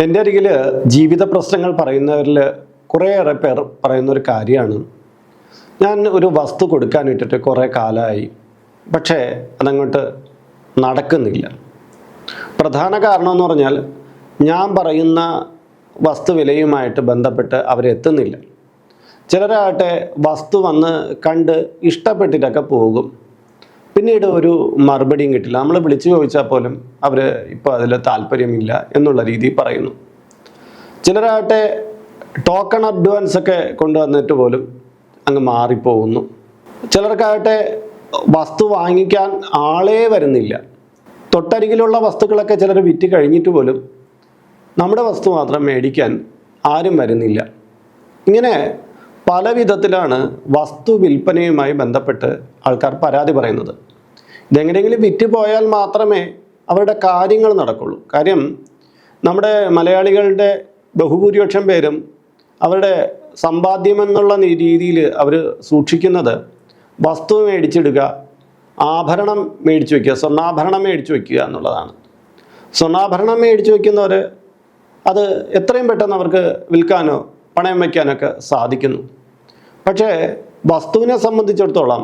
എൻ്റെ അരികിൽ ജീവിത പ്രശ്നങ്ങൾ പറയുന്നവരിൽ കുറേയേറെ പേർ പറയുന്നൊരു കാര്യമാണ്, ഞാൻ ഒരു വസ്തു കൊടുക്കാൻ ഇട്ടിട്ട് കുറേ കാലമായി, പക്ഷേ അതങ്ങോട്ട് നടക്കുന്നില്ല. പ്രധാന കാരണമെന്ന് പറഞ്ഞാൽ ഞാൻ പറയുന്ന വസ്തു വിലയുമായിട്ട് ബന്ധപ്പെട്ട് അവരെത്തുന്നില്ല. ചിലരാകട്ടെ വസ്തു വന്ന് കണ്ട് ഇഷ്ടപ്പെട്ടിട്ടൊക്കെ പോകും, പിന്നീട് ഒരു മറുപടിയും കിട്ടില്ല. നമ്മൾ വിളിച്ചു ചോദിച്ചാൽ പോലും അവർ ഇപ്പോൾ അതിൽ താല്പര്യമില്ല എന്നുള്ള രീതിയിൽ പറയുന്നു. ചിലരാകട്ടെ ടോക്കൺ അഡ്വാൻസ് ഒക്കെ കൊണ്ടുവന്നിട്ട് പോലും അങ്ങ് മാറിപ്പോകുന്നു. ചിലർക്കാകട്ടെ വസ്തു വാങ്ങിക്കാൻ ആളേ വരുന്നില്ല. തൊട്ടരികിലുള്ള വസ്തുക്കളൊക്കെ ചിലർ വിറ്റ് കഴിഞ്ഞിട്ട് പോലും നമ്മുടെ വസ്തു മാത്രം മേടിക്കാൻ ആരും വരുന്നില്ല. ഇങ്ങനെ പല വിധത്തിലാണ് വസ്തു വിൽപ്പനയുമായി ബന്ധപ്പെട്ട് ആൾക്കാർ പരാതി പറയുന്നത്. ഇതെങ്ങനെയെങ്കിലും വിറ്റ് പോയാൽ മാത്രമേ അവരുടെ കാര്യങ്ങൾ നടക്കുള്ളൂ. കാര്യം നമ്മുടെ മലയാളികളുടെ ബഹുഭൂരിപക്ഷം പേരും അവരുടെ സമ്പാദ്യമെന്നുള്ള രീതിയിൽ അവർ സൂക്ഷിക്കുന്നത് വസ്തു മേടിച്ചിടുക, ആഭരണം മേടിച്ചു വയ്ക്കുക, സ്വർണ്ണാഭരണം മേടിച്ചു വയ്ക്കുക എന്നുള്ളതാണ്. സ്വർണ്ണാഭരണം മേടിച്ചു വയ്ക്കുന്നവർ അത് എത്രയും പെട്ടെന്ന് അവർക്ക് വിൽക്കാനോ പണയം വയ്ക്കാനൊക്കെ സാധിക്കുന്നു. പക്ഷേ വസ്തുവിനെ സംബന്ധിച്ചിടത്തോളം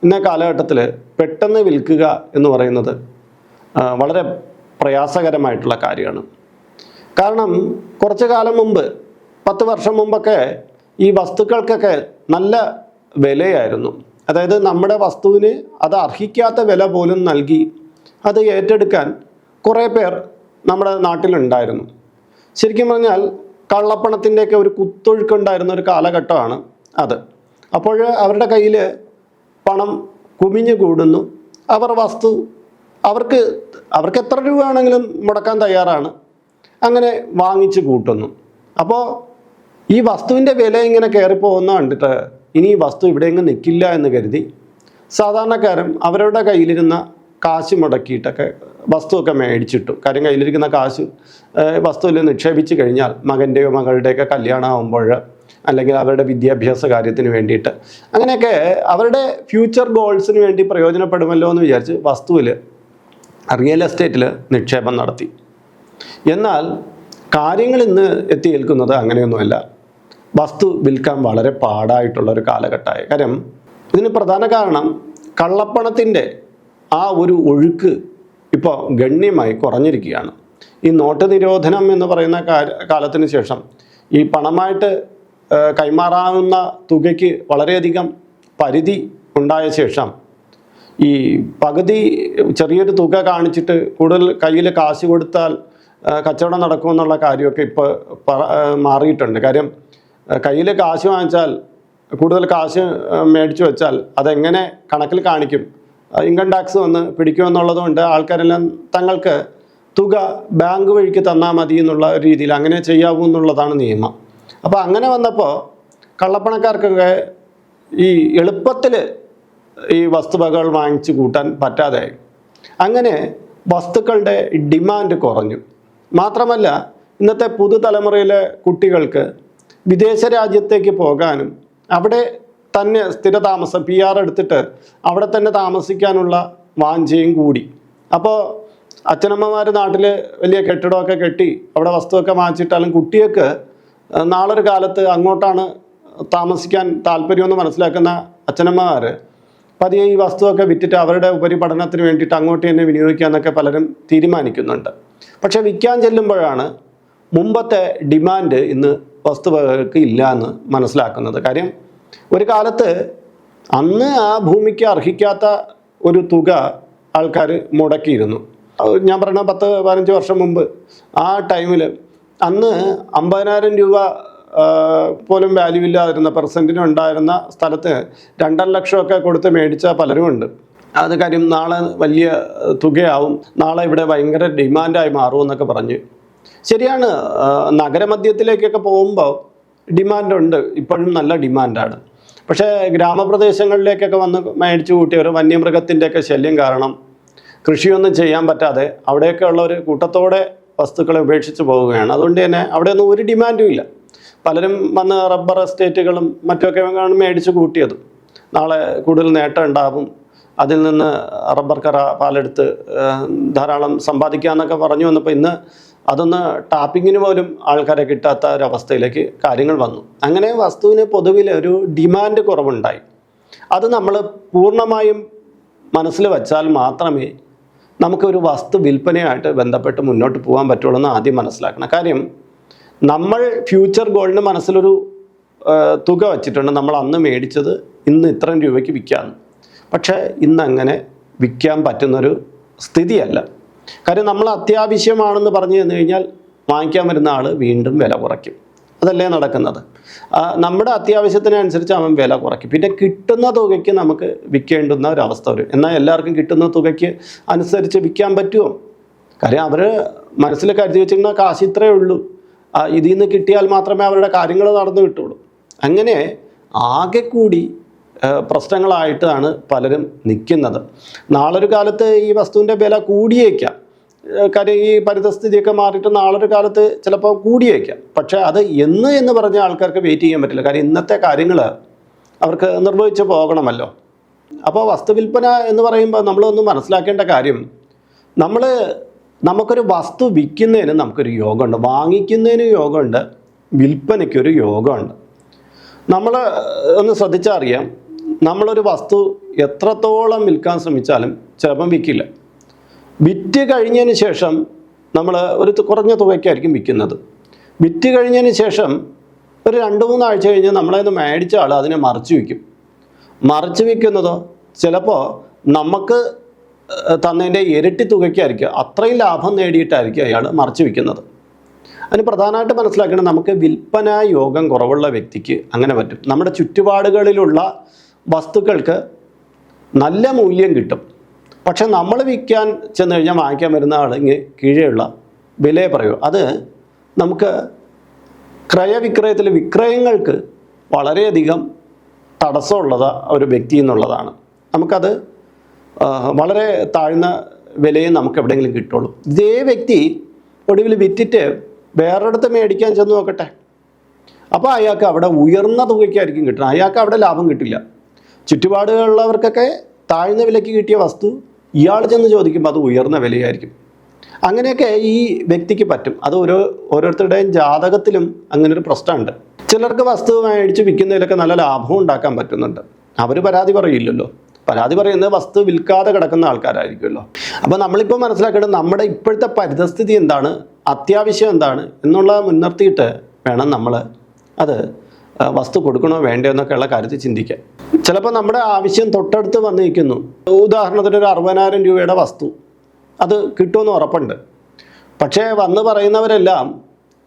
ഇന്നേ കാലഘട്ടത്തിൽ പെട്ടെന്ന് വിൽക്കുക എന്ന് പറയുന്നത് വളരെ പ്രയാസകരമായിട്ടുള്ള കാര്യമാണ്. കാരണം കുറച്ചു കാലം മുമ്പ്, 10 വർഷം മുമ്പൊക്കെ ഈ വസ്തുക്കൾക്കൊക്കെ നല്ല വിലയായിരുന്നു. അതായത് നമ്മുടെ വസ്തുവിന് അത് അർഹിക്കാത്ത വില പോലും നൽകി അത് ഏറ്റെടുക്കാൻ കുറേ പേർ നമ്മുടെ നാട്ടിലുണ്ടായിരുന്നു. ശരിക്കും പറഞ്ഞാൽ കള്ളപ്പണത്തിൻ്റെയൊക്കെ ഒരു കുത്തൊഴുക്കുണ്ടായിരുന്ന ഒരു കാലഘട്ടമാണ് അത്. അപ്പോൾ അവരുടെ കയ്യിൽ പണം കുമിഞ്ഞു കൂടുന്നു. അവർ വസ്തു അവർക്ക് എത്ര രൂപ വേണമെങ്കിലും മുടക്കാൻ തയ്യാറാണ്. അങ്ങനെ വാങ്ങിച്ച് കൂട്ടുന്നു. അപ്പോൾ ഈ വസ്തുവിൻ്റെ വില ഇങ്ങനെ കയറിപ്പോകുന്ന കണ്ടിട്ട് ഇനി ഈ വസ്തു ഇവിടെയെങ്കിലും നിൽക്കില്ല എന്ന് കരുതി സാധാരണക്കാരൻ അവരുടെ കയ്യിലിരുന്ന കാശ് മുടക്കിയിട്ടൊക്കെ വസ്തുവൊക്കെ മേടിച്ചിട്ടു. കാര്യം കയ്യിലിരിക്കുന്ന കാശ് വസ്തുവിൽ നിക്ഷേപിച്ച് കഴിഞ്ഞാൽ മകൻ്റെയോ മകളുടെയൊക്കെ കല്യാണം ആകുമ്പോൾ, അല്ലെങ്കിൽ അവരുടെ വിദ്യാഭ്യാസ കാര്യത്തിന് വേണ്ടിയിട്ട്, അങ്ങനെയൊക്കെ അവരുടെ ഫ്യൂച്ചർ ഗോൾസിന് വേണ്ടി പ്രയോജനപ്പെടുമല്ലോ എന്ന് വിചാരിച്ച് വസ്തുവിൽ റിയൽ എസ്റ്റേറ്റിൽ നിക്ഷേപം നടത്തി. എന്നാൽ കാര്യങ്ങൾ ഇന്ന് എത്തി നിൽക്കുന്നത് അങ്ങനെയൊന്നുമല്ല. വസ്തു വിൽക്കാൻ വളരെ പാടായിട്ടുള്ളൊരു കാലഘട്ടമായി. കാര്യം ഇതിന് പ്രധാന കാരണം കള്ളപ്പണത്തിൻ്റെ ആ ഒരു ഒഴുക്ക് ഇപ്പോൾ ഗണ്യമായി കുറഞ്ഞിരിക്കുകയാണ്. ഈ നോട്ട് നിരോധനം എന്ന് പറയുന്ന കാലത്തിന് ശേഷം ഈ പണമായിട്ട് കൈമാറാവുന്ന തുകയ്ക്ക് വളരെയധികം പരിധി ഉണ്ടായ ശേഷം ഈ പകുതി ചെറിയൊരു തുക കാണിച്ചിട്ട് കൂടുതൽ കയ്യിൽ കാശ് കൊടുത്താൽ കച്ചവടം നടക്കുമെന്നുള്ള കാര്യമൊക്കെ ഇപ്പോൾ മാറിയിട്ടുണ്ട്. കാര്യം കയ്യിൽ കാശ് വാങ്ങിച്ചാൽ, കൂടുതൽ കാശ് മേടിച്ചു വെച്ചാൽ അതെങ്ങനെ കണക്കിൽ കാണിക്കും, ഇൻകം ടാക്സ് വന്ന് പിടിക്കുമെന്നുള്ളത് കൊണ്ട് ആൾക്കാരെല്ലാം തങ്ങൾക്ക് തുക ബാങ്ക് വഴിക്ക് തന്നാൽ മതി എന്നുള്ള രീതിയിൽ അങ്ങനെ ചെയ്യാവൂ എന്നുള്ളതാണ് നിയമം. അപ്പോൾ അങ്ങനെ വന്നപ്പോൾ കള്ളപ്പണക്കാർക്കൊക്കെ ഈ എളുപ്പത്തിൽ ഈ വസ്തുവകകൾ വാങ്ങിച്ചു കൂട്ടാൻ പറ്റാതെ അങ്ങനെ വസ്തുക്കളുടെ ഡിമാൻഡ് കുറഞ്ഞു. മാത്രമല്ല ഇന്നത്തെ പുതുതലമുറയിലെ കുട്ടികൾക്ക് വിദേശ രാജ്യത്തേക്ക് പോകാനും അവിടെ തന്നെ സ്ഥിരതാമസം PR എടുത്തിട്ട് അവിടെ തന്നെ താമസിക്കാനുള്ള വാഞ്ചയും കൂടി. അപ്പോൾ അച്ഛനമ്മമാർ നാട്ടിൽ വലിയ കെട്ടിടമൊക്കെ കെട്ടി അവിടെ വസ്തുവൊക്കെ വാങ്ങിച്ചിട്ടാലും കുട്ടികൾക്ക് നാളൊരു കാലത്ത് അങ്ങോട്ടാണ് താമസിക്കാൻ താല്പര്യമെന്ന് മനസ്സിലാക്കുന്ന അച്ഛനമ്മമാർ പതിയെ ഈ വസ്തുവൊക്കെ വിറ്റിട്ട് അവരുടെ ഉപരിപഠനത്തിന് വേണ്ടിയിട്ട് അങ്ങോട്ട് തന്നെ വിനിയോഗിക്കാമെന്നൊക്കെ പലരും തീരുമാനിക്കുന്നുണ്ട്. പക്ഷെ വിൽക്കാൻ ചെല്ലുമ്പോഴാണ് മുമ്പത്തെ ഡിമാൻഡ് ഇന്ന് വസ്തുവകൾക്ക് ഇല്ല എന്ന് മനസ്സിലാക്കുന്നത്. കാര്യം ഒരു കാലത്ത് അന്ന് ആ ഭൂമിക്ക് അർഹിക്കാത്ത ഒരു തുക ആൾക്കാർ മുടക്കിയിരുന്നു. ഞാൻ പറഞ്ഞ 10-15 വർഷം മുമ്പ് ആ ടൈമിൽ അന്ന് 50,000 രൂപ പോലും വാല്യൂ ഇല്ലാതിരുന്ന, പെർസെൻറ്റിന് ഉണ്ടായിരുന്ന സ്ഥലത്ത് 2.5 ലക്ഷമൊക്കെ കൊടുത്ത് മേടിച്ച പലരുമുണ്ട്. അത് കാര്യം നാളെ വലിയ തുകയാവും, നാളെ ഇവിടെ ഭയങ്കര ഡിമാൻഡായി മാറുമെന്നൊക്കെ പറഞ്ഞ്. ശരിയാണ്, നഗരമധ്യത്തിലേക്കൊക്കെ പോകുമ്പോൾ ഡിമാൻഡുണ്ട്, ഇപ്പോഴും നല്ല ഡിമാൻഡാണ്. പക്ഷേ ഗ്രാമപ്രദേശങ്ങളിലേക്കൊക്കെ വന്ന് മേടിച്ചു കൂട്ടിയവർ വന്യമൃഗത്തിൻ്റെയൊക്കെ ശല്യം കാരണം കൃഷിയൊന്നും ചെയ്യാൻ പറ്റാതെ അവിടെയൊക്കെ ഉള്ളവർ കൂട്ടത്തോടെ വസ്തുക്കളെ ഉപേക്ഷിച്ച് പോവുകയാണ്. അതുകൊണ്ട് തന്നെ അവിടെയൊന്നും ഒരു ഡിമാൻഡും ഇല്ല. പലരും വന്ന് റബ്ബർ എസ്റ്റേറ്റുകളും മറ്റൊക്കെ മേടിച്ച് കൂട്ടിയത്. നാളെ കൂടുതൽ നേട്ടം ഉണ്ടാകും, അതിൽ നിന്ന് റബ്ബർ കറ പാലെടുത്ത് ധാരാളം സമ്പാദിക്കാമെന്നൊക്കെ പറഞ്ഞു വന്നപ്പോൾ ഇന്ന് അതൊന്ന് ടാപ്പിങ്ങിന് പോലും ആൾക്കാരെ കിട്ടാത്ത ഒരവസ്ഥയിലേക്ക് കാര്യങ്ങൾ വന്നു. അങ്ങനെ വസ്തുവിന് പൊതുവിൽ ഒരു ഡിമാൻഡ് കുറവുണ്ടായി. അത് നമ്മൾ പൂർണ്ണമായും മനസ്സിൽ വച്ചാൽ മാത്രമേ നമുക്കൊരു വസ്തു വിൽപ്പനയായിട്ട് ബന്ധപ്പെട്ട് മുന്നോട്ട് പോകാൻ പറ്റുള്ളൂ എന്ന് ആദ്യം മനസ്സിലാക്കണം. കാര്യം നമ്മൾ ഫ്യൂച്ചർ ഗോളിന് മനസ്സിലൊരു തുക വച്ചിട്ടുണ്ട്. നമ്മൾ അന്ന് മേടിച്ചത് ഇന്ന് ഇത്രയും രൂപയ്ക്ക് വിൽക്കാമെന്ന്. പക്ഷേ ഇന്നങ്ങനെ വിൽക്കാൻ പറ്റുന്നൊരു സ്ഥിതിയല്ല. കാര്യം നമ്മൾ അത്യാവശ്യമാണെന്ന് പറഞ്ഞു തന്നു കഴിഞ്ഞാൽ വാങ്ങിക്കാൻ വരുന്ന ആൾ വീണ്ടും വില കുറയ്ക്കും. അതല്ലേ നടക്കുന്നത്. നമ്മുടെ അത്യാവശ്യത്തിനനുസരിച്ച് അവൻ വില കുറയ്ക്കും. പിന്നെ കിട്ടുന്ന തുകയ്ക്ക് നമുക്ക് വിൽക്കേണ്ടുന്ന ഒരവസ്ഥ വരും. എന്നാൽ എല്ലാവർക്കും കിട്ടുന്ന തുകയ്ക്ക് അനുസരിച്ച് വിൽക്കാൻ പറ്റുമോ? കാര്യം അവർ മനസ്സിൽ കരുതി വെച്ചിരുന്ന കാശ് ഇത്രയേ ഉള്ളൂ, ഇതിൽ നിന്ന് കിട്ടിയാൽ മാത്രമേ അവരുടെ കാര്യങ്ങൾ നടന്നു കിട്ടുള്ളൂ. അങ്ങനെ ആകെ കൂടി പ്രശ്നങ്ങളായിട്ടാണ് പലരും നിൽക്കുന്നത്. നാളൊരു കാലത്ത് ഈ വസ്തുവിൻ്റെ വില കൂടിയേക്കാം. കാര്യം ഈ പരിതസ്ഥിതിയൊക്കെ മാറിയിട്ട് നാളൊരു കാലത്ത് ചിലപ്പോൾ കൂടിയേക്കാം. പക്ഷേ അത് എന്ന് പറഞ്ഞ ആൾക്കാർക്ക് വെയിറ്റ് ചെയ്യാൻ പറ്റില്ല. കാര്യം ഇന്നത്തെ കാര്യങ്ങൾ അവർക്ക് നിർവഹിച്ച് പോകണമല്ലോ. അപ്പോൾ വസ്തു വിൽപ്പന എന്ന് പറയുമ്പോൾ നമ്മളൊന്ന് മനസ്സിലാക്കേണ്ട കാര്യം, നമുക്കൊരു വസ്തു വിൽക്കുന്നതിന് നമുക്കൊരു യോഗമുണ്ട്, വാങ്ങിക്കുന്നതിന് യോഗമുണ്ട്, വിൽപ്പനയ്ക്കൊരു യോഗമുണ്ട്. നമ്മൾ ഒന്ന് ശ്രദ്ധിച്ചാൽ അറിയാം, നമ്മളൊരു വസ്തു എത്രത്തോളം വിൽക്കാൻ ശ്രമിച്ചാലും ചിലപ്പം വിൽക്കില്ല. വിറ്റ് കഴിഞ്ഞതിന് ശേഷം നമ്മൾ ഒരു കുറഞ്ഞ തുകയ്ക്കായിരിക്കും വിൽക്കുന്നത്. വിറ്റ് കഴിഞ്ഞതിന് ശേഷം ഒരു 2-3 ആഴ്ച കഴിഞ്ഞ് നമ്മളതിന് മേടിച്ച ആൾ അതിനെ മറിച്ച് വിൽക്കും. മറിച്ച് വിൽക്കുന്നതോ ചിലപ്പോൾ നമുക്ക് തന്നതിൻ്റെ ഇരട്ടി തുകയ്ക്കായിരിക്കും, അത്രയും ലാഭം നേടിയിട്ടായിരിക്കും അയാൾ മറിച്ച് വിൽക്കുന്നത്. അതിന് പ്രധാനമായിട്ട് മനസ്സിലാക്കണം, നമുക്ക് വിൽപ്പന യോഗം കുറവുള്ള വ്യക്തിക്ക് അങ്ങനെ പറ്റും. നമ്മുടെ ചുറ്റുപാടുകളിലുള്ള വസ്തുക്കൾക്ക് നല്ല മൂല്യം കിട്ടും. പക്ഷെ നമ്മൾ വിൽക്കാൻ ചെന്ന് കഴിഞ്ഞാൽ വാങ്ങിക്കാൻ വരുന്ന ആളിങ്ങ് കീഴെയുള്ള വിലയെ പറയൂ. അത് നമുക്ക് ക്രയവിക്രയത്തിൽ വിക്രയങ്ങൾക്ക് വളരെയധികം തടസ്സമുള്ളത് ഒരു വ്യക്തി എന്നുള്ളതാണ്. നമുക്കത് വളരെ താഴ്ന്ന വിലയെ നമുക്ക് എവിടെയെങ്കിലും കിട്ടുള്ളൂ. ഇതേ വ്യക്തി ഒടുവിൽ വിറ്റിട്ട് വേറൊരിടത്ത് മേടിക്കാൻ ചെന്ന് നോക്കട്ടെ, അപ്പോൾ അയാൾക്ക് അവിടെ ഉയർന്ന തുകയ്ക്കായിരിക്കും കിട്ടുന്നത്. അയാൾക്ക് അവിടെ ലാഭം കിട്ടില്ല. ചുറ്റുപാടുകളുള്ളവർക്കൊക്കെ താഴ്ന്ന വിലയ്ക്ക് കിട്ടിയ വസ്തു ഇയാൾ ചെന്ന് ചോദിക്കുമ്പോൾ അത് ഉയർന്ന വിലയായിരിക്കും. അങ്ങനെയൊക്കെ ഈ വ്യക്തിക്ക് പറ്റും. അത് ഓരോരുത്തരുടെയും ജാതകത്തിലും അങ്ങനൊരു പ്രശ്നമുണ്ട്. ചിലർക്ക് വസ്തു മേടിച്ച് വിൽക്കുന്നതിലൊക്കെ നല്ല ലാഭം ഉണ്ടാക്കാൻ പറ്റുന്നുണ്ട്. അവർ പരാതി പറയില്ലല്ലോ. പരാതി പറയുന്നത് വസ്തു വിൽക്കാതെ കിടക്കുന്ന ആൾക്കാരായിരിക്കുമല്ലോ. അപ്പോൾ നമ്മളിപ്പോൾ മനസ്സിലാക്കേണ്ടത് നമ്മുടെ ഇപ്പോഴത്തെ പരിതസ്ഥിതി എന്താണ്, അത്യാവശ്യം എന്താണ് എന്നുള്ളത് മുൻനിർത്തിയിട്ട് വേണം നമ്മൾ അത് വസ്തു കൊടുക്കണോ വേണ്ടോ എന്നൊക്കെയുള്ള കാര്യത്തിൽ ചിന്തിക്കാൻ. ചിലപ്പോൾ നമ്മുടെ ആവശ്യം തൊട്ടടുത്ത് വന്ന് നിൽക്കുന്നു. ഉദാഹരണത്തിന് ഒരു 60,000 രൂപയുടെ വസ്തു അത് കിട്ടുമെന്ന് ഉറപ്പുണ്ട്. പക്ഷേ വന്ന് പറയുന്നവരെല്ലാം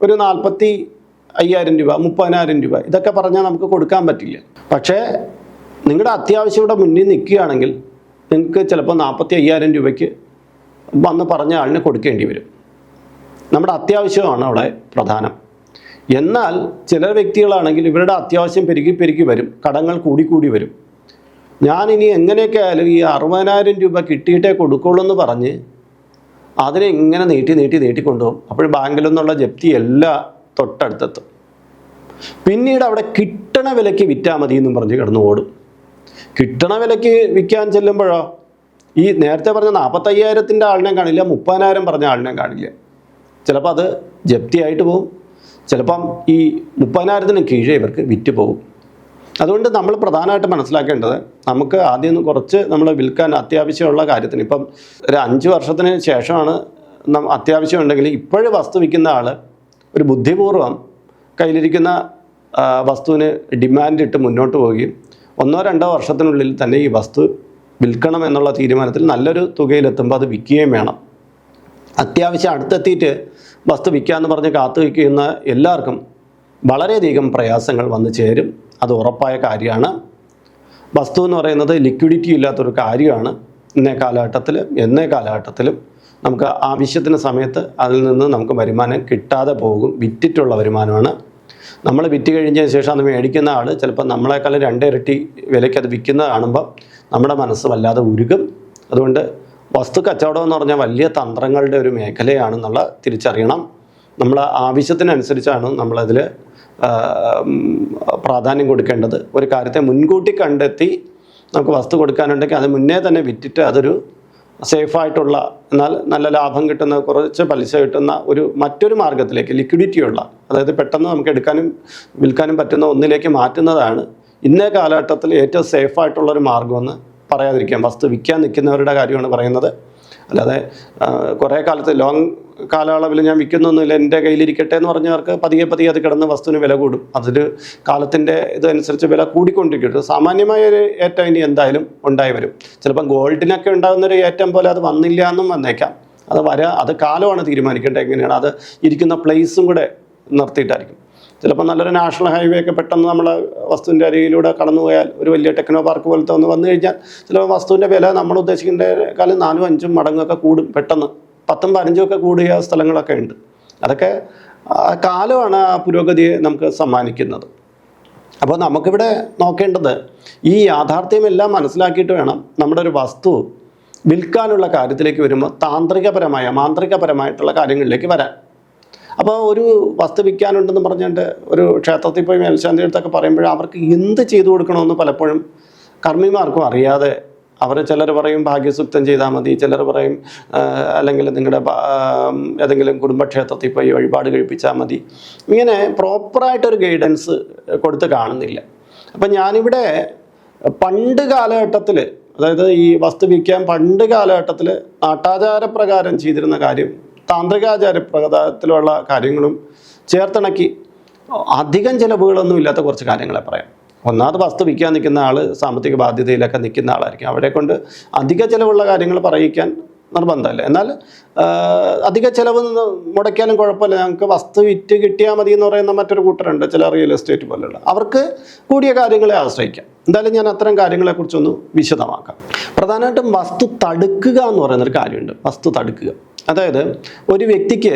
ഒരു 45,000 രൂപ, 30,000 രൂപ ഇതൊക്കെ പറഞ്ഞാൽ നമുക്ക് കൊടുക്കാൻ പറ്റില്ല. പക്ഷേ നിങ്ങളുടെ അത്യാവശ്യം ഇവിടെ മുന്നിൽ നിൽക്കുകയാണെങ്കിൽ നിങ്ങൾക്ക് ചിലപ്പോൾ 45,000 രൂപയ്ക്ക് വന്ന് പറഞ്ഞ ആളിന് കൊടുക്കേണ്ടി വരും. നമ്മുടെ അത്യാവശ്യമാണ് അവിടെ പ്രധാനം. എന്നാൽ ചില വ്യക്തികളാണെങ്കിൽ ഇവരുടെ അത്യാവശ്യം പെരുകി വരും, കടങ്ങൾ കൂടി വരും. ഞാനിനി എങ്ങനെയൊക്കെ ആയാലും ഈ 60,000 രൂപ കിട്ടിയിട്ടേ കൊടുക്കുള്ളൂ എന്ന് പറഞ്ഞ് അതിനെ ഇങ്ങനെ നീട്ടി കൊണ്ടുപോകും. അപ്പോൾ ബാങ്കിൽ നിന്നുള്ള ജപ്തി എല്ലാം തൊട്ടടുത്തെത്തും. പിന്നീട് അവിടെ കിട്ടണ വിലയ്ക്ക് വിറ്റാൽ മതി എന്നും പറഞ്ഞ് കിടന്ന് ഓടും. കിട്ടണ വിലയ്ക്ക് വിൽക്കാൻ ചെല്ലുമ്പോഴോ ഈ നേരത്തെ പറഞ്ഞ 45,000 ആളിനെ കാണില്ല, 30,000 പറഞ്ഞ ആളിനെ കാണില്ല. ചിലപ്പോൾ അത് ജപ്തിയായിട്ട് പോകും, ചിലപ്പം ഈ 30,000 കീഴേ ഇവർക്ക് വിറ്റ് പോകും. അതുകൊണ്ട് നമ്മൾ പ്രധാനമായിട്ട് മനസ്സിലാക്കേണ്ടത്, നമുക്ക് ആദ്യം കുറച്ച് നമ്മൾ വിൽക്കാൻ അത്യാവശ്യമുള്ള കാര്യത്തിന്, ഇപ്പം ഒരു 5 വർഷത്തിന് ശേഷമാണ് അത്യാവശ്യം ഉണ്ടെങ്കിൽ ഇപ്പോഴും വസ്തു വിൽക്കുന്ന ആൾ ഒരു ബുദ്ധിപൂർവ്വം കയ്യിലിരിക്കുന്ന വസ്തുവിന് ഡിമാൻഡ് ഇട്ട് മുന്നോട്ട് പോവുകയും 1-2 വർഷത്തിനുള്ളിൽ തന്നെ ഈ വസ്തു വിൽക്കണം എന്നുള്ള തീരുമാനത്തിൽ നല്ലൊരു തുകയിലെത്തുമ്പോൾ അത് വിൽക്കുകയും വേണം. അത്യാവശ്യം അടുത്തെത്തിയിട്ട് വസ്തു വിൽക്കാമെന്ന് പറഞ്ഞ് കാത്തു വയ്ക്കുന്ന എല്ലാവർക്കും വളരെയധികം പ്രയാസങ്ങൾ വന്നു ചേരും. അത് ഉറപ്പായ കാര്യമാണ്. വസ്തു എന്ന് പറയുന്നത് ലിക്വിഡിറ്റി ഇല്ലാത്തൊരു കാര്യമാണ്. എന്നേ കാലഘട്ടത്തിലും നമുക്ക് ആവശ്യത്തിന് സമയത്ത് അതിൽ നിന്ന് നമുക്ക് വരുമാനം കിട്ടാതെ പോകും. വിറ്റിട്ടുള്ള വരുമാനമാണ്. നമ്മൾ വിറ്റ് കഴിഞ്ഞതിന് ശേഷം അത് മേടിക്കുന്ന ആൾ ചിലപ്പോൾ നമ്മളെക്കാളും 2 ഇരട്ടി വിലയ്ക്ക് അത് വിൽക്കുന്നത് കാണുമ്പോൾ നമ്മുടെ മനസ്സ് വല്ലാതെ ഉരുകും. അതുകൊണ്ട് വസ്തു കച്ചവടം എന്ന് പറഞ്ഞാൽ വലിയ തന്ത്രങ്ങളുടെ ഒരു മേഖലയാണെന്നുള്ള തിരിച്ചറിയണം. നമ്മൾ ആവശ്യത്തിനനുസരിച്ചാണ് നമ്മളതിൽ പ്രാധാന്യം കൊടുക്കേണ്ടത്. ഒരു കാര്യത്തെ മുൻകൂട്ടി കണ്ടെത്തി നമുക്ക് വസ്തു കൊടുക്കാനുണ്ടെങ്കിൽ അത് മുന്നേ തന്നെ വിറ്റിട്ട് അതൊരു സേഫായിട്ടുള്ള എന്നാൽ നല്ല ലാഭം കിട്ടുന്ന കുറച്ച് പലിശ കിട്ടുന്ന മറ്റൊരു മാർഗത്തിലേക്ക് ലിക്വിഡിറ്റിയുള്ള, അതായത് പെട്ടെന്ന് നമുക്ക് എടുക്കാനും വിൽക്കാനും പറ്റുന്ന ഒന്നിലേക്ക് മാറ്റുന്നതാണ് ഇന്നേ കാലഘട്ടത്തിൽ ഏറ്റവും സേഫായിട്ടുള്ളൊരു മാർഗ്ഗമെന്ന് പറയാതിരിക്കാം. വസ്തു വിൽക്കാൻ നിൽക്കുന്നവരുടെ കാര്യമാണ് പറയുന്നത്. അല്ലാതെ കുറേ കാലത്ത് ലോങ് കാലയളവിൽ ഞാൻ വിൽക്കുന്നൊന്നുമില്ല, എൻ്റെ കയ്യിലിരിക്കട്ടെ എന്ന് പറഞ്ഞവർക്ക് പതിയെ പതിയെ അത് കിടന്ന് വസ്തുവിന് വില കൂടും. അതൊരു കാലത്തിൻ്റെ ഇതനുസരിച്ച് വില കൂടിക്കൊണ്ടിരിക്കും. സാമാന്യമായ ഒരു ഏറ്റം ഇനി എന്തായാലും ഉണ്ടായി വരും. ചിലപ്പോൾ ഗോൾഡിനൊക്കെ ഉണ്ടാകുന്നൊരു ഏറ്റം പോലെ അത് വന്നില്ല എന്നും വന്നേക്കാം. അത് കാലമാണ് തീരുമാനിക്കേണ്ടത് എങ്ങനെയാണ്. അത് ഇരിക്കുന്ന പ്ലേസും കൂടെ നിർത്തിയിട്ടായിരിക്കും. ചിലപ്പോൾ നല്ലൊരു നാഷണൽ ഹൈവേ ഒക്കെ പെട്ടെന്ന് നമ്മൾ വസ്തുവിൻ്റെ അരികിലൂടെ കടന്നു പോയാൽ ഒരു വലിയ ടെക്നോ പാർക്ക് പോലത്തെ ഒന്ന് വന്നു കഴിഞ്ഞാൽ ചിലപ്പോൾ വസ്തുവിൻ്റെ വില നമ്മൾ ഉദ്ദേശിക്കുന്നതിനേക്കാളും 4-5 മടങ്ങൊക്കെ കൂടും. പെട്ടെന്ന് 10-15 ഒക്കെ കൂടിയ സ്ഥലങ്ങളൊക്കെ ഉണ്ട്. അതൊക്കെ കാലമാണ് ആ പുരോഗതിയെ നമുക്ക് സമ്മാനിക്കുന്നത്. അപ്പോൾ നമുക്കിവിടെ നോക്കേണ്ടത് ഈ യാഥാർത്ഥ്യമെല്ലാം മനസ്സിലാക്കിയിട്ട് വേണം നമ്മുടെ ഒരു വസ്തു വിൽക്കാനുള്ള കാര്യത്തിലേക്ക് വരുമ്പോൾ മാന്ത്രികപരമായിട്ടുള്ള കാര്യങ്ങളിലേക്ക് വരാൻ. അപ്പോൾ ഒരു വസ്തു വിൽക്കാനുണ്ടെന്ന് പറഞ്ഞിട്ട് ഒരു ക്ഷേത്രത്തിൽ പോയി മേൽശാന്തി അടുത്തൊക്കെ പറയുമ്പോൾ അവർക്ക് എന്ത് ചെയ്തു കൊടുക്കണമെന്ന് പലപ്പോഴും കർമ്മിമാർക്കും അറിയാതെ ചിലർ പറയും ഭാഗ്യസൂക്തം ചെയ്താൽ മതി, ചിലർ പറയും അല്ലെങ്കിൽ നിങ്ങളുടെ ഏതെങ്കിലും കുടുംബക്ഷേത്രത്തിൽ പോയി വഴിപാട് കഴിപ്പിച്ചാൽ മതി. ഇങ്ങനെ പ്രോപ്പറായിട്ടൊരു ഗൈഡൻസ് കൊടുത്ത് കാണുന്നില്ല. അപ്പം ഞാനിവിടെ പണ്ട് കാലഘട്ടത്തിൽ, അതായത് ഈ വസ്തു വിൽക്കാൻ പണ്ട് കാലഘട്ടത്തിൽ നാട്ടാചാരപ്രകാരം ചെയ്തിരുന്ന കാര്യം താന്ത്രികാചാരപ്രകാരത്തിലുള്ള കാര്യങ്ങളും ചേർത്തിണക്കി അധികം ചിലവുകളൊന്നും ഇല്ലാത്ത കുറച്ച് കാര്യങ്ങളെ പറയാം. ഒന്നാമത് വസ്തു വിൽക്കാൻ നിൽക്കുന്ന ആൾ സാമ്പത്തിക ബാധ്യതയിലൊക്കെ നിൽക്കുന്ന ആളായിരിക്കും. അവരെ കൊണ്ട് അധിക ചിലവുള്ള കാര്യങ്ങൾ പറയിക്കാൻ നിർബന്ധമല്ല. എന്നാൽ അധിക ചിലവ് മുടക്കിയാലും കുഴപ്പമില്ല, ഞങ്ങൾക്ക് വസ്തു വിറ്റ് കിട്ടിയാൽ മതി എന്ന് പറയുന്ന മറ്റൊരു കൂട്ടരുണ്ട്, ചില റിയൽ എസ്റ്റേറ്റ് പോലെയുള്ള. അവർക്ക് കൂടിയ കാര്യങ്ങളെ ആശ്രയിക്കാം. എന്തായാലും ഞാൻ അത്തരം കാര്യങ്ങളെക്കുറിച്ചൊന്ന് വിശദമാക്കാം. പ്രധാനമായിട്ടും വസ്തു തടുക്കുക എന്ന് പറയുന്നൊരു കാര്യമുണ്ട്. വസ്തു തടുക്കുക, അതായത് ഒരു വ്യക്തിക്ക്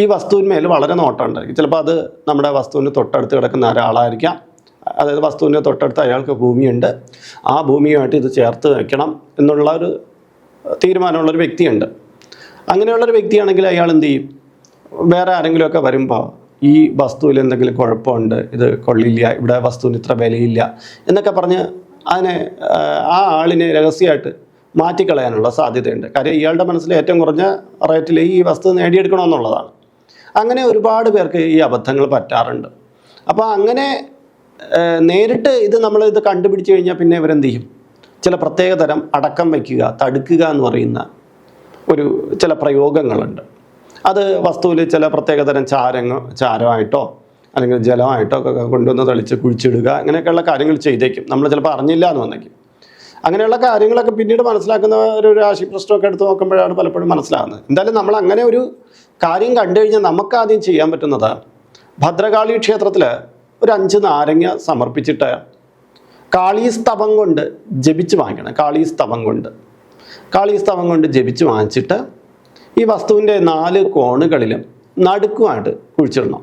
ഈ വസ്തുവിന്മേൽ വളരെ നോട്ടം ഉണ്ടായിരിക്കും. ചിലപ്പോൾ അത് നമ്മുടെ വസ്തുവിന് തൊട്ടടുത്ത് കിടക്കുന്ന ഒരാളായിരിക്കാം. അതായത് വസ്തുവിൻ്റെ തൊട്ടടുത്ത് അയാൾക്ക് ഭൂമിയുണ്ട്, ആ ഭൂമിയുമായിട്ട് ഇത് ചേർത്ത് വയ്ക്കണം എന്നുള്ള ഒരു തീരുമാനമുള്ളൊരു വ്യക്തിയുണ്ട്. അങ്ങനെയുള്ളൊരു വ്യക്തിയാണെങ്കിൽ അയാൾ എന്ത് ചെയ്യും? വേറെ ആരെങ്കിലുമൊക്കെ വരുമ്പോൾ ഈ വസ്തുവിൽ എന്തെങ്കിലും കുഴപ്പമുണ്ട്, ഇത് കൊള്ളില്ല, ഇവിടെ വസ്തുവിന് ഇത്ര വിലയില്ല എന്നൊക്കെ പറഞ്ഞ് ആ ആളിനെ രഹസ്യമായിട്ട് മാറ്റിക്കളയാനുള്ള സാധ്യതയുണ്ട്. കാര്യം ഇയാളുടെ മനസ്സിൽ ഏറ്റവും കുറഞ്ഞ റേറ്റിൽ ഈ വസ്തു നേടിയെടുക്കണമെന്നുള്ളതാണ്. അങ്ങനെ ഒരുപാട് പേർക്ക് ഈ അബദ്ധങ്ങൾ പറ്റാറുണ്ട്. അപ്പോൾ അങ്ങനെ നേരിട്ട് ഇത് കണ്ടുപിടിച്ച് കഴിഞ്ഞാൽ പിന്നെ ഇവരെന്ത് ചെയ്യും? ചില പ്രത്യേകതരം അടക്കം വയ്ക്കുക, തടുക്കുക എന്ന് പറയുന്ന ചില പ്രയോഗങ്ങളുണ്ട്. അത് വസ്തുവിൽ ചില പ്രത്യേകതരം ചാരമായിട്ടോ അല്ലെങ്കിൽ ജലമായിട്ടോ ഒക്കെ കൊണ്ടുവന്ന് തളിച്ച് കുഴിച്ചിടുക, അങ്ങനെയൊക്കെയുള്ള കാര്യങ്ങൾ ചെയ്തേക്കും. നമ്മൾ ചിലപ്പോൾ അറിഞ്ഞില്ല എന്ന് വന്നേക്കും. അങ്ങനെയുള്ള കാര്യങ്ങളൊക്കെ പിന്നീട് മനസ്സിലാക്കുന്ന ഒരു രാശി പ്രശ്നമൊക്കെ എടുത്ത് നോക്കുമ്പോഴാണ് പലപ്പോഴും മനസ്സിലാകുന്നത്. എന്തായാലും നമ്മൾ അങ്ങനെ ഒരു കാര്യം കണ്ടു കഴിഞ്ഞാൽ നമുക്ക് ആദ്യം ചെയ്യാൻ പറ്റുന്നത് ഭദ്രകാളി ക്ഷേത്രത്തിൽ ഒരു 5 നാരങ്ങ സമർപ്പിച്ചിട്ട് കാളീസ്തവം കൊണ്ട് ജപിച്ച് വാങ്ങിക്കണം. കാളീസ്തവം കൊണ്ട് ജപിച്ച് വാങ്ങിച്ചിട്ട് ഈ വസ്തുവിൻ്റെ 4 കോണുകളിലും നടുക്കുമായിട്ട് കുഴിച്ചിടണം.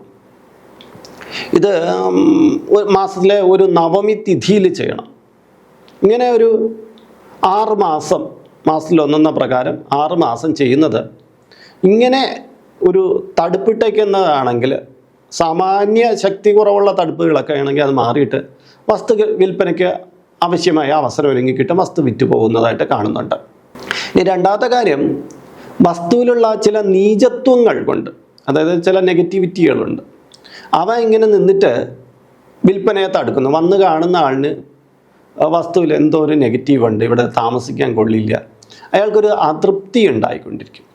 ഇത് മാസത്തിലെ ഒരു നവമി തിഥിയിൽ ചെയ്യണം. ഇങ്ങനെ ഒരു 6 മാസം, മാസത്തിൽ 1 പ്രകാരം 6 മാസം ചെയ്യുന്നത്. ഇങ്ങനെ ഒരു തടുപ്പിട്ടേക്കുന്നതാണെങ്കിൽ, സാമാന്യ ശക്തി കുറവുള്ള തടുപ്പുകളൊക്കെ ആണെങ്കിൽ അത് മാറിയിട്ട് വസ്തു വിൽപ്പനയ്ക്ക് ആവശ്യമായ അവസരം ഒരുങ്ങി കിട്ടും, വസ്തു വിറ്റ് പോകുന്നതായിട്ട് കാണുന്നുണ്ട്. ഇനി രണ്ടാമത്തെ കാര്യം, വസ്തുവിലുള്ള ചില നീചത്വങ്ങൾ കൊണ്ട്, അതായത് ചില നെഗറ്റിവിറ്റികളുണ്ട്, അവ ഇങ്ങനെ നിന്നിട്ട് വിൽപ്പനയെ തടുക്കുന്നു. വന്ന് കാണുന്ന ആളിന് വസ്തുവിൽ എന്തോ ഒരു നെഗറ്റീവ് ഉണ്ട്, ഇവിടെ താമസിക്കാൻ കൊള്ളില്ല, അയാൾക്കൊരു അതൃപ്തി ഉണ്ടായിക്കൊണ്ടിരിക്കും.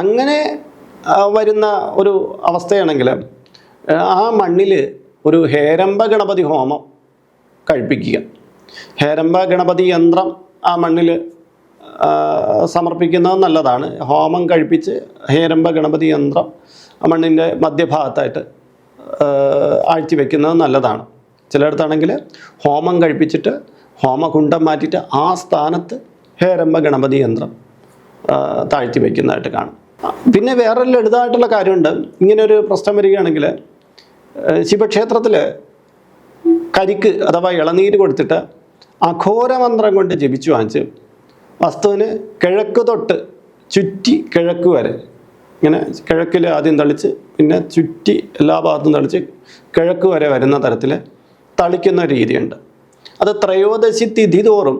അങ്ങനെ വരുന്ന ഒരു അവസ്ഥയാണെങ്കിൽ ആ മണ്ണിൽ ഒരു ഹേരംബ ഗണപതി ഹോമം കഴിപ്പിക്കുക. ഹേരംബ ഗണപതി യന്ത്രം ആ മണ്ണിൽ സമർപ്പിക്കുന്നത് നല്ലതാണ്. ഹോമം കഴിപ്പിച്ച് ഹേരംബ ഗണപതി യന്ത്രം ആ മണ്ണിൻ്റെ മധ്യഭാഗത്തായിട്ട് ആഴ്ത്തി വയ്ക്കുന്നത് നല്ലതാണ്. ചിലയിടത്താണെങ്കിൽ ഹോമം കഴിപ്പിച്ചിട്ട് ഹോമകുണ്ഡം മാറ്റിയിട്ട് ആ സ്ഥാനത്ത് ഹേരംബ ഗണപതി യന്ത്രം താഴ്ത്തി വയ്ക്കുന്നതായിട്ട് കാണും. പിന്നെ വേറെ ലളിതമായിട്ടുള്ള കാര്യമുണ്ട്. ഇങ്ങനൊരു പ്രശ്നം വരികയാണെങ്കിൽ ശിവക്ഷേത്രത്തിൽ കരിക്ക് അഥവാ ഇളനീര് കൊടുത്തിട്ട് അഘോരമന്ത്രം കൊണ്ട് ജപിച്ചു വാങ്ങിച്ച് വസ്തുവിന് കിഴക്ക് തൊട്ട് ചുറ്റി കിഴക്ക് വരെ, ഇങ്ങനെ കിഴക്കിൽ ആദ്യം തളിച്ച് പിന്നെ ചുറ്റി എല്ലാ ഭാഗത്തും തളിച്ച് കിഴക്ക് വരെ വരുന്ന തരത്തിൽ തളിക്കുന്ന രീതിയുണ്ട്. അത് ത്രയോദശി തിഥി തോറും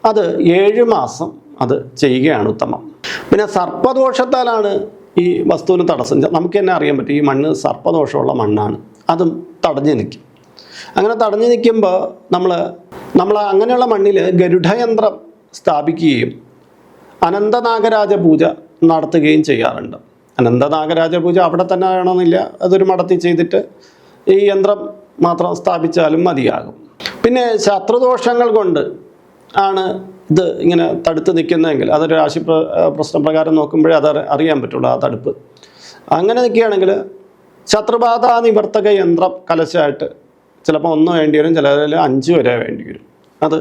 അത് 7 മാസം അത് ചെയ്യുകയാണ് ഉത്തമം. പിന്നെ സർപ്പദോഷത്താലാണ് ഈ വസ്തുവിന് തടസ്സം. നമുക്ക് തന്നെ അറിയാൻ പറ്റും ഈ മണ്ണ് സർപ്പദോഷമുള്ള മണ്ണാണ്, അതും തടഞ്ഞു നിൽക്കും. അങ്ങനെ തടഞ്ഞു നിൽക്കുമ്പോൾ നമ്മൾ അങ്ങനെയുള്ള മണ്ണിൽ ഗരുഡയന്ത്രം സ്ഥാപിക്കുകയും അനന്തനാഗരാജ പൂജ നടത്തുകയും ചെയ്യാറുണ്ട്. അനന്തനാഗരാജ പൂജ അവിടെ തന്നെ വേണമെന്നില്ല, അതൊരു മഠത്തിൽ ചെയ്തിട്ട് ഈ യന്ത്രം മാത്രം സ്ഥാപിച്ചാലും മതിയാകും. പിന്നെ ശത്രുദോഷങ്ങൾ കൊണ്ട് ആണ് ഇത് ഇങ്ങനെ തടുത്ത് നിൽക്കുന്നതെങ്കിൽ, അതൊരു രാശി പ്രശ്നപ്രകാരം നോക്കുമ്പോഴേ അത് അറിയാൻ പറ്റുള്ളൂ ആ തടുപ്പ്. അങ്ങനെ നിൽക്കുകയാണെങ്കിൽ ശത്രുബാധ നിവർത്തക യന്ത്രം കലശമായിട്ട് ചിലപ്പോൾ 1 വേണ്ടി വരും, ചിലതിൽ 5 വരെ വേണ്ടി വരും. അത്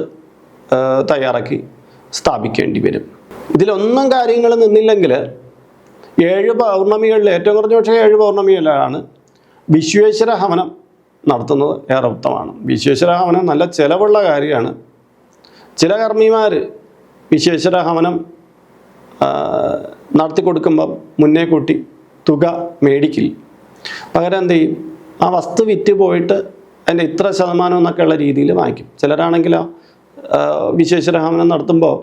തയ്യാറാക്കി സ്ഥാപിക്കേണ്ടി വരും. ഇതിലൊന്നും കാര്യങ്ങൾ നിന്നില്ലെങ്കിൽ 7 പൗർണമികളിൽ, ഏറ്റവും കുറഞ്ഞ പക്ഷേ 7 പൗർണമികളിലാണ് വിശ്വേശ്വര ഹവനം നടത്തുന്നത് ഏറെ ഉത്തമമാണ്. വിശ്വേശ്വര ഹവനം നല്ല ചിലവുള്ള കാര്യമാണ്. ചില കർമ്മിമാർ വിശ്വേശ്വര ഹവനം നടത്തി കൊടുക്കുമ്പം മുന്നേ കൂട്ടി തുക മേടിക്കില്ല. പകരം എന്ത് ചെയ്യും, ആ വസ്തു വിറ്റ് പോയിട്ട് അതിൻ്റെ ഇത്ര ശതമാനം എന്നൊക്കെയുള്ള രീതിയിൽ വാങ്ങിക്കും. ചിലരാണെങ്കിലോ വിശ്വേശ്വര ഹവനം നടത്തുമ്പോൾ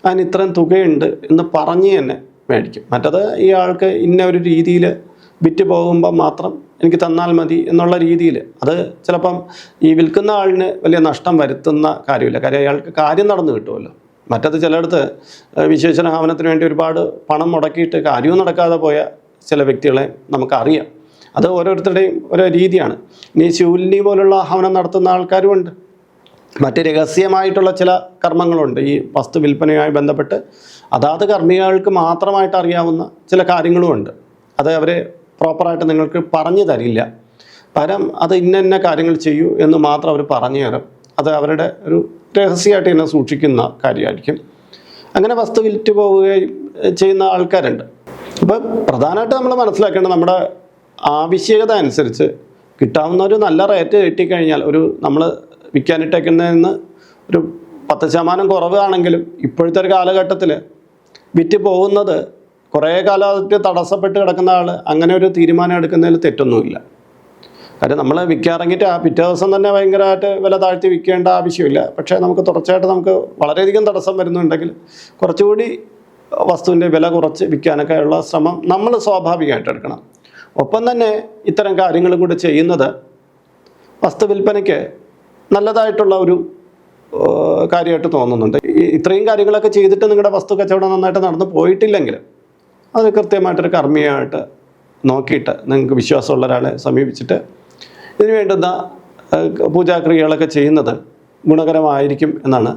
അതിന് ഇത്രയും തുകയുണ്ട് എന്ന് പറഞ്ഞ് തന്നെ മേടിക്കും. മറ്റത് ഈ ആൾക്ക് ഇന്ന ഒരു രീതിയിൽ വിറ്റ് പോകുമ്പോൾ മാത്രം എനിക്ക് തന്നാൽ മതി എന്നുള്ള രീതിയിൽ, അത് ചിലപ്പം ഈ വിൽക്കുന്ന ആളിന് വലിയ നഷ്ടം വരുത്തുന്ന കാര്യമില്ല. കാര്യം അയാൾക്ക് കാര്യം നടന്നു കിട്ടുമല്ലോ. മറ്റത് ചിലയിടത്ത് വിശ്വേശ്വര ഹവനത്തിന് വേണ്ടി ഒരുപാട് പണം മുടക്കിയിട്ട് കാര്യവും നടക്കാതെ പോയ ചില വ്യക്തികളെ നമുക്കറിയാം. അത് ഓരോരുത്തരുടെയും ഓരോ രീതിയാണ്. ഇനി ശൂലിനി പോലുള്ള ഹവനം നടത്തുന്ന ആൾക്കാരുമുണ്ട്. മറ്റ് രഹസ്യമായിട്ടുള്ള ചില കർമ്മങ്ങളുണ്ട് ഈ വസ്തു വിൽപ്പനയുമായി ബന്ധപ്പെട്ട്, അതാത് കർമ്മികൾക്ക് മാത്രമായിട്ട് അറിയാവുന്ന ചില കാര്യങ്ങളുമുണ്ട്. അത് അവരെ പ്രോപ്പറായിട്ട് നിങ്ങൾക്ക് പറഞ്ഞു തരില്ല. പകരം അത് ഇന്ന കാര്യങ്ങൾ ചെയ്യൂ എന്ന് മാത്രം അവർ പറഞ്ഞു തരും. അത് അവരുടെ ഒരു രഹസ്യമായിട്ട് തന്നെ സൂക്ഷിക്കുന്ന കാര്യമായിരിക്കും. അങ്ങനെ വസ്തു വിറ്റ് പോവുകയും ചെയ്യുന്ന ആൾക്കാരുണ്ട്. അപ്പോൾ പ്രധാനമായിട്ട് നമ്മൾ മനസ്സിലാക്കേണ്ടത്, നമ്മുടെ ആവശ്യകത അനുസരിച്ച് കിട്ടാവുന്ന ഒരു നല്ല റേറ്റ് കിട്ടിക്കഴിഞ്ഞാൽ, നമ്മൾ വിൽക്കാനിട്ടേക്കുന്നതിൽ നിന്ന് ഒരു 10% കുറവാണെങ്കിലും ഇപ്പോഴത്തെ ഒരു കാലഘട്ടത്തിൽ വിറ്റ് പോകുന്നത്, കുറേ കാലത്ത് തടസ്സപ്പെട്ട് കിടക്കുന്ന ആൾ അങ്ങനെ ഒരു തീരുമാനം എടുക്കുന്നതിൽ തെറ്റൊന്നുമില്ല. കാര്യം നമ്മൾ വിൽക്കാറങ്ങിയിട്ട് ആ പിറ്റേ ദിവസം തന്നെ ഭയങ്കരമായിട്ട് വില താഴ്ത്തി വിൽക്കേണ്ട ആവശ്യമില്ല. പക്ഷേ നമുക്ക് തുടർച്ചയായിട്ട് നമുക്ക് വളരെയധികം തടസ്സം വരുന്നുണ്ടെങ്കിൽ കുറച്ചുകൂടി വസ്തുവിൻ്റെ വില കുറച്ച് വിൽക്കാനൊക്കെ ഉള്ള ശ്രമം നമ്മൾ സ്വാഭാവികമായിട്ട് എടുക്കണം. ഒപ്പം തന്നെ ഇത്തരം കാര്യങ്ങളും കൂടി ചെയ്യുന്നത് വസ്തു വിൽപ്പനയ്ക്ക് നല്ലതായിട്ടുള്ള ഒരു കാര്യമായിട്ട് തോന്നുന്നുണ്ട്. ഇത്രയും കാര്യങ്ങളൊക്കെ ചെയ്തിട്ട് നിങ്ങളുടെ വസ്തു കച്ചവടം നന്നായിട്ട് നടന്നു പോയിട്ടില്ലെങ്കിൽ അത് കൃത്യമായിട്ടൊരു കർമ്മിയായിട്ട് നോക്കിയിട്ട് നിങ്ങൾക്ക് വിശ്വാസമുള്ള ഒരാളെ സമീപിച്ചിട്ട് ഇതിന് വേണ്ടുന്ന പൂജാക്രിയകളൊക്കെ ചെയ്യുന്നത് ഗുണകരമായിരിക്കും എന്നാണ്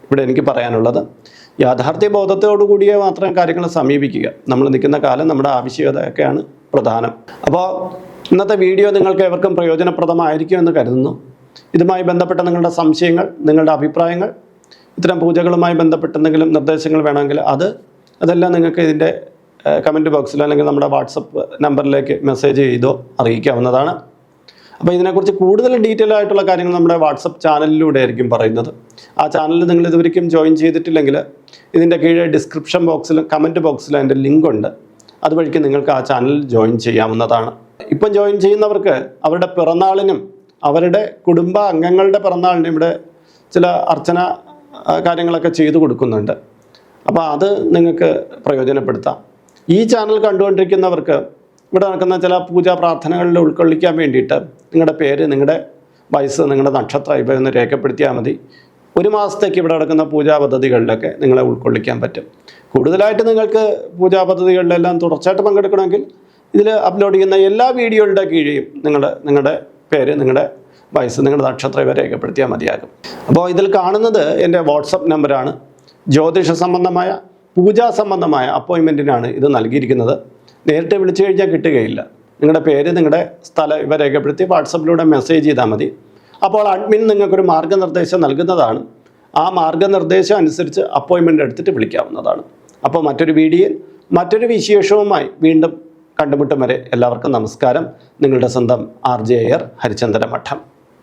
ഇവിടെ എനിക്ക് പറയാനുള്ളത്. യാഥാർത്ഥ്യ ബോധത്തോടു കൂടിയേ മാത്രം കാര്യങ്ങൾ സമീപിക്കുക. നമ്മൾ നിൽക്കുന്ന കാലം നമ്മുടെ ആവശ്യകതയൊക്കെയാണ് പ്രധാനം. അപ്പോൾ ഇന്നത്തെ വീഡിയോ നിങ്ങൾക്ക് ഏവർക്കും പ്രയോജനപ്രദമായിരിക്കും എന്ന് കരുതുന്നു. ഇതുമായി ബന്ധപ്പെട്ട നിങ്ങളുടെ സംശയങ്ങൾ, നിങ്ങളുടെ അഭിപ്രായങ്ങൾ, ഇത്തരം പൂജകളുമായി ബന്ധപ്പെട്ട എന്തെങ്കിലും നിർദ്ദേശങ്ങൾ വേണമെങ്കിൽ അതെല്ലാം നിങ്ങൾക്ക് ഇതിൻ്റെ കമൻറ്റ് ബോക്സിലോ അല്ലെങ്കിൽ നമ്മുടെ വാട്സപ്പ് നമ്പറിലേക്ക് മെസ്സേജ് ചെയ്തോ അറിയിക്കാവുന്നതാണ്. അപ്പോൾ ഇതിനെക്കുറിച്ച് കൂടുതൽ ഡീറ്റെയിൽ ആയിട്ടുള്ള കാര്യങ്ങൾ നമ്മുടെ വാട്സപ്പ് ചാനലിലൂടെ ആയിരിക്കും പറയുന്നത്. ആ ചാനലിൽ നിങ്ങൾ ഇതുവരെയും ജോയിൻ ചെയ്തിട്ടില്ലെങ്കിൽ ഇതിൻ്റെ കീഴെ ഡിസ്ക്രിപ്ഷൻ ബോക്സിലും കമൻറ്റ് ബോക്സിലും അതിൻ്റെ ലിങ്ക് ഉണ്ട്. അതുവഴിക്ക് നിങ്ങൾക്ക് ആ ചാനൽ ജോയിൻ ചെയ്യാവുന്നതാണ്. ഇപ്പം ജോയിൻ ചെയ്യുന്നവർക്ക് അവരുടെ പിറന്നാളിനും അവരുടെ കുടുംബ അംഗങ്ങളുടെ പിറന്നാളിനും ഇവിടെ ചില അർച്ചന കാര്യങ്ങളൊക്കെ ചെയ്തു കൊടുക്കുന്നുണ്ട്. അപ്പോൾ അത് നിങ്ങൾക്ക് പ്രയോജനപ്പെടുത്താം. ഈ ചാനൽ കണ്ടുകൊണ്ടിരിക്കുന്നവർക്ക് ഇവിടെ നടക്കുന്ന ചില പൂജാ പ്രാർത്ഥനകളിൽ ഉൾക്കൊള്ളിക്കാൻ വേണ്ടിയിട്ട് നിങ്ങളുടെ പേര്, നിങ്ങളുടെ വയസ്സ്, നിങ്ങളുടെ നക്ഷത്രം ഇവ ഒന്ന് രേഖപ്പെടുത്തിയാൽ മതി. 1 മാസത്തേക്ക് ഇവിടെ നടക്കുന്ന പൂജാ പദ്ധതികളിലൊക്കെ നിങ്ങളെ ഉൾക്കൊള്ളിക്കാൻ പറ്റും. കൂടുതലായിട്ട് നിങ്ങൾക്ക് പൂജാ പദ്ധതികളിലെല്ലാം തുടർച്ചയായിട്ട് പങ്കെടുക്കണമെങ്കിൽ ഇതിൽ അപ്ലോഡ് ചെയ്യുന്ന എല്ലാ വീഡിയോകളുടെ കീഴെയും നിങ്ങളുടെ പേര്, നിങ്ങളുടെ വയസ്സ്, നിങ്ങളുടെ നക്ഷത്രം ഇവ രേഖപ്പെടുത്തിയാൽ മതിയാകും. അപ്പോൾ ഇതിൽ കാണുന്നത് എൻ്റെ വാട്സപ്പ് നമ്പറാണ്. ജ്യോതിഷ സംബന്ധമായ, പൂജാ സംബന്ധമായ അപ്പോയിൻമെൻറ്റിനാണ് ഇത് നൽകിയിരിക്കുന്നത്. നേരിട്ട് വിളിച്ചു കഴിഞ്ഞാൽ കിട്ടുകയില്ല. നിങ്ങളുടെ പേര്, നിങ്ങളുടെ സ്ഥലം ഇവ രേഖപ്പെടുത്തി വാട്സപ്പിലൂടെ മെസ്സേജ് ചെയ്താൽ മതി. അപ്പോൾ അഡ്മിൻ നിങ്ങൾക്കൊരു മാർഗ്ഗനിർദ്ദേശം നൽകുന്നതാണ്. ആ മാർഗ്ഗനിർദ്ദേശം അനുസരിച്ച് അപ്പോയിൻമെൻ്റ് എടുത്തിട്ട് വിളിക്കാവുന്നതാണ്. അപ്പോൾ മറ്റൊരു വീഡിയോയിൽ മറ്റൊരു വിശേഷവുമായി വീണ്ടും കണ്ടുമുട്ടും വരെ എല്ലാവർക്കും നമസ്കാരം. നിങ്ങളുടെ സ്വന്തം RJ അയ്യർ, ഹരിചന്ദന മഠം.